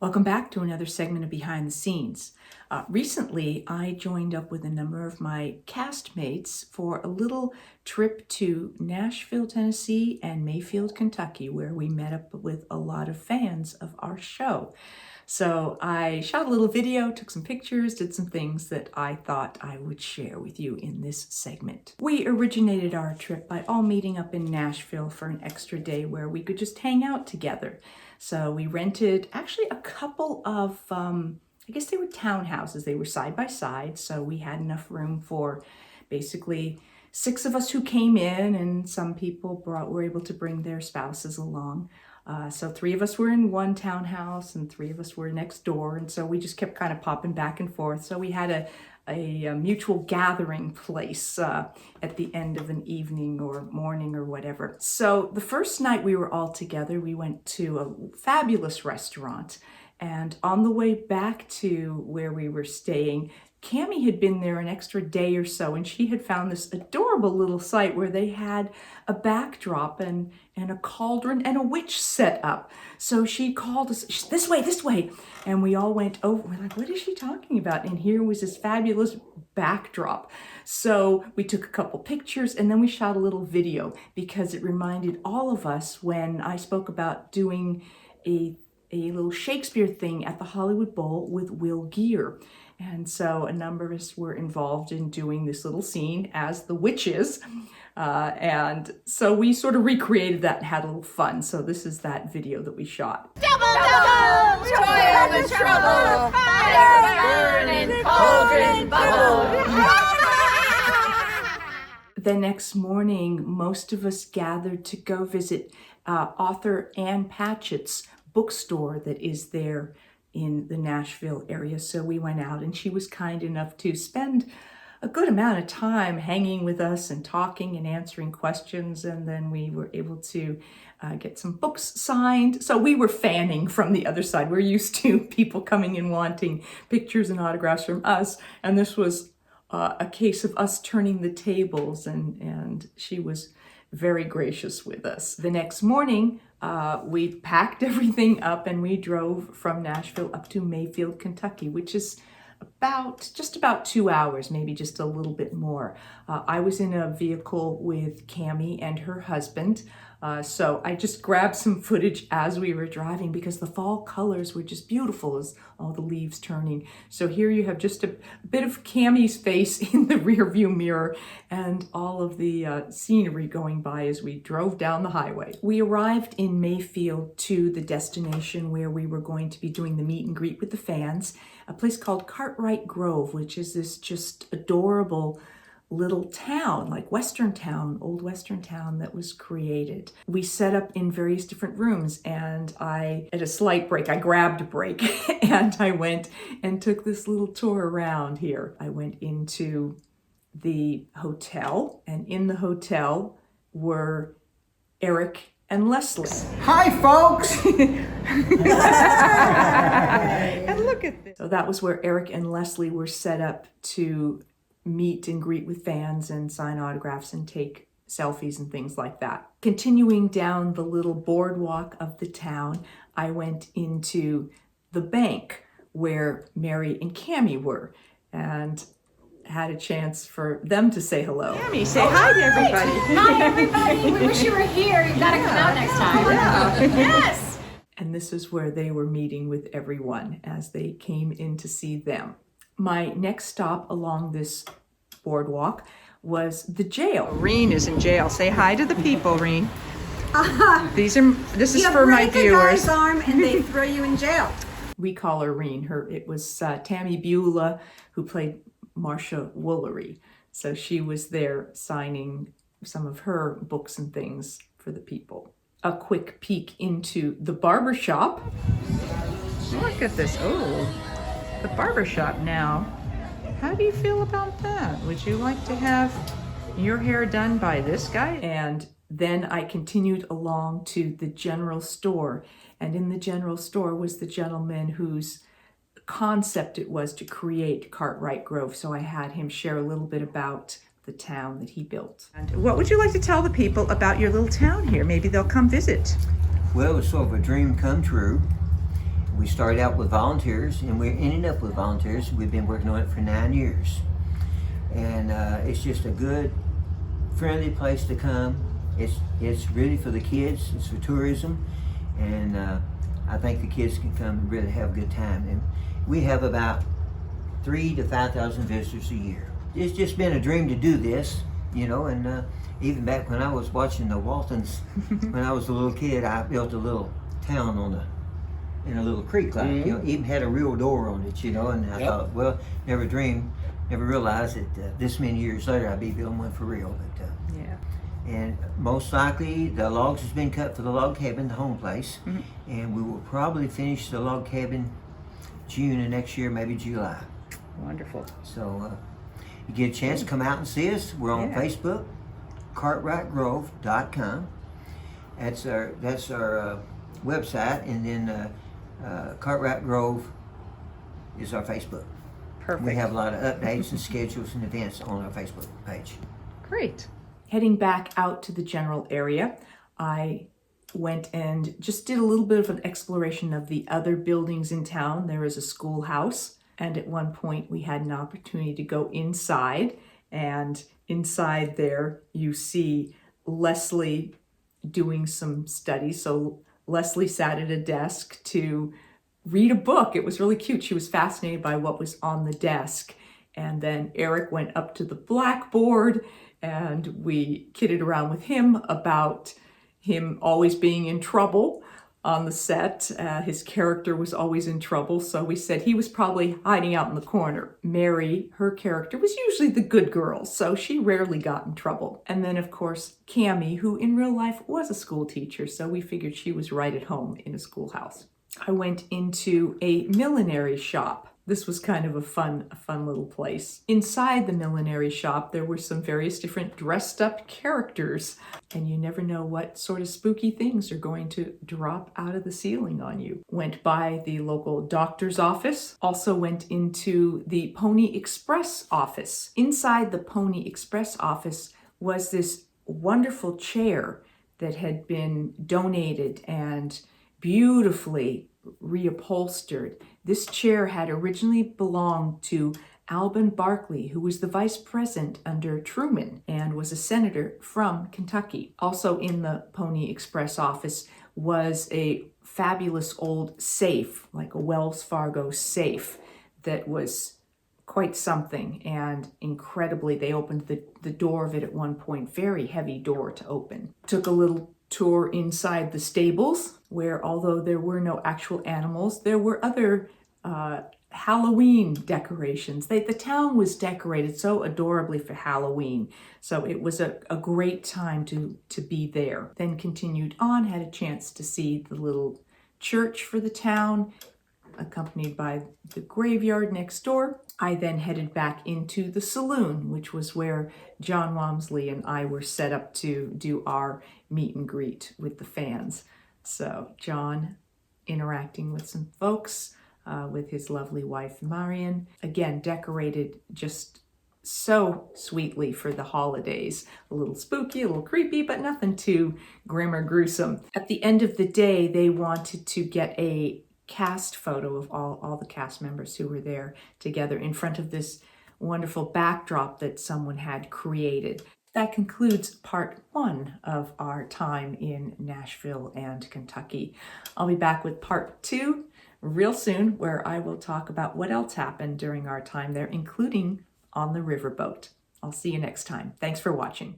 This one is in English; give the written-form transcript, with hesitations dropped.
Welcome back to another segment of Behind the Scenes. Recently, I joined up with a number of my castmates for a little trip to Nashville, Tennessee and Mayfield, Kentucky, where we met up with a lot of fans of our show. So I shot a little video, took some pictures, did some things that I thought I would share with you in this segment. We originated our trip by all meeting up in Nashville for an extra day where we could just hang out together. So we rented actually a couple of, I guess they were townhouses. They were side by side, so we had enough room for basically 6 of us who came in, and some people were able to bring their spouses along. So 3 of us were in one townhouse and 3 of us were next door. And so we just kept kind of popping back and forth. So we had a mutual gathering place at the end of an evening or morning or whatever. So the first night we were all together, we went to a fabulous restaurant. And on the way back to where we were staying, Tammie had been there an extra day or so, and she had found this adorable little site where they had a backdrop and a cauldron and a witch set up. So she called us, this way. And we all went over. We're like, what is she talking about? And here was this fabulous backdrop. So we took a couple pictures and then we shot a little video because it reminded all of us when I spoke about doing a little Shakespeare thing at the Hollywood Bowl with Will Geer. And so a number of us were involved in doing this little scene as the witches. And so we sort of recreated that and had a little fun. So this is that video that we shot. Double, toil and trouble, fire burning, cauldron bubble. The next morning, most of us gathered to go visit author Ann Patchett's bookstore that is there in the Nashville area. So we went out and she was kind enough to spend a good amount of time hanging with us and talking and answering questions. And then we were able to get some books signed. So we were fanning from the other side. We're used to people coming in wanting pictures and autographs from us. And this was a case of us turning the tables, and she was very gracious with us. The next morning, we packed everything up and we drove from Nashville up to Mayfield, Kentucky, which is just about 2 hours, maybe just a little bit more. I was in a vehicle with Tammie and her husband. So I just grabbed some footage as we were driving because the fall colors were just beautiful as all the leaves turning. So here you have just a bit of Tammie's face in the rear view mirror and all of the scenery going by as we drove down the highway. We arrived in Mayfield to the destination where we were going to be doing the meet and greet with the fans, a place called Cartwright Grove, which is this just adorable little town, like old Western town that was created. We set up in various different rooms, and at a slight break, I grabbed a break and I went and took this little tour around here. I went into the hotel, and in the hotel were Eric and Leslie. Hi, folks! And look at this. So that was where Eric and Leslie were set up to meet and greet with fans and sign autographs and take selfies and things like that. Continuing down the little boardwalk of the town, I went into the bank where Mary and Tammie were and had a chance for them to say hello. Tammie, say hi to everybody. Hi, everybody. We wish you were here. You've got to come out next time. Yeah. Yes. And this is where they were meeting with everyone as they came in to see them. My next stop along this boardwalk was the jail. Reen is in jail. Say hi to the people, Reen. This is for my viewers. You break a guy's arm and they throw you in jail. We call her Reen. It was Tammie Bula who played Marcia Woolery. So she was there signing some of her books and things for the people. A quick peek into the barber shop. Look at this. Oh, the barbershop now. How do you feel about that? Would you like to have your hair done by this guy? And then I continued along to the general store. And in the general store was the gentleman whose concept it was to create Cartwright Grove. So I had him share a little bit about the town that he built. And what would you like to tell the people about your little town here? Maybe they'll come visit. Well, it's sort of a dream come true. We started out with volunteers, and we're ending up with volunteers. We've been working on it for 9 years. And it's just a good, friendly place to come. It's really for the kids, it's for tourism, and I think the kids can come and really have a good time. And we have about 3,000 to 5,000 visitors a year. It's just been a dream to do this, you know, and even back when I was watching the Waltons, when I was a little kid, I built a little town in a little creek, like, you know, even had a real door on it, you know, and I thought, well, never realized that this many years later I'd be building one for real. But Yeah. and most likely the logs has been cut for the log cabin, the home place, and we will probably finish the log cabin June of next year, maybe July. Wonderful. So you get a chance to come out and see us. We're on Facebook, cartwrightgrove.com. That's our website, and then Cartwright Grove is our Facebook. Perfect. We have a lot of updates and schedules and events on our Facebook page. Great. Heading back out to the general area, I went and just did a little bit of an exploration of the other buildings in town. There is a schoolhouse, and at one point we had an opportunity to go inside, and inside there you see Leslie doing some study. So Leslie sat at a desk to read a book. It was really cute. She was fascinated by what was on the desk. And then Eric went up to the blackboard, and we kidded around with him about him always being in trouble on the set. His character was always in trouble, so we said he was probably hiding out in the corner. Mary, her character, was usually the good girl, so she rarely got in trouble. And then, of course, Tammie, who in real life was a school teacher, so we figured she was right at home in a schoolhouse. I went into a millinery shop. This was kind of a fun little place. Inside the millinery shop, there were some various different dressed up characters, and you never know what sort of spooky things are going to drop out of the ceiling on you. Went by the local doctor's office, also went into the Pony Express office. Inside the Pony Express office was this wonderful chair that had been donated and beautifully reupholstered. This chair had originally belonged to Alban Barkley, who was the vice president under Truman and was a senator from Kentucky. Also in the Pony Express office was a fabulous old safe, like a Wells Fargo safe, that was quite something. And incredibly, they opened the door of it at one point, very heavy door to open. Took a little tour inside the stables, where although there were no actual animals, there were other Halloween decorations. The town was decorated so adorably for Halloween, so it was a great time to be there. Then continued on, had a chance to see the little church for the town, accompanied by the graveyard next door. I then headed back into the saloon, which was where John Walmsley and I were set up to do our meet and greet with the fans. So John interacting with some folks, with his lovely wife Marion, again decorated just so sweetly for the holidays. A little spooky, a little creepy, but nothing too grim or gruesome. At the end of the day, they wanted to get a cast photo of all the cast members who were there together in front of this wonderful backdrop that someone had created. That concludes part 1 of our time in Nashville and Kentucky. I'll be back with part 2 real soon, where I will talk about what else happened during our time there, including on the riverboat. I'll see you next time. Thanks for watching.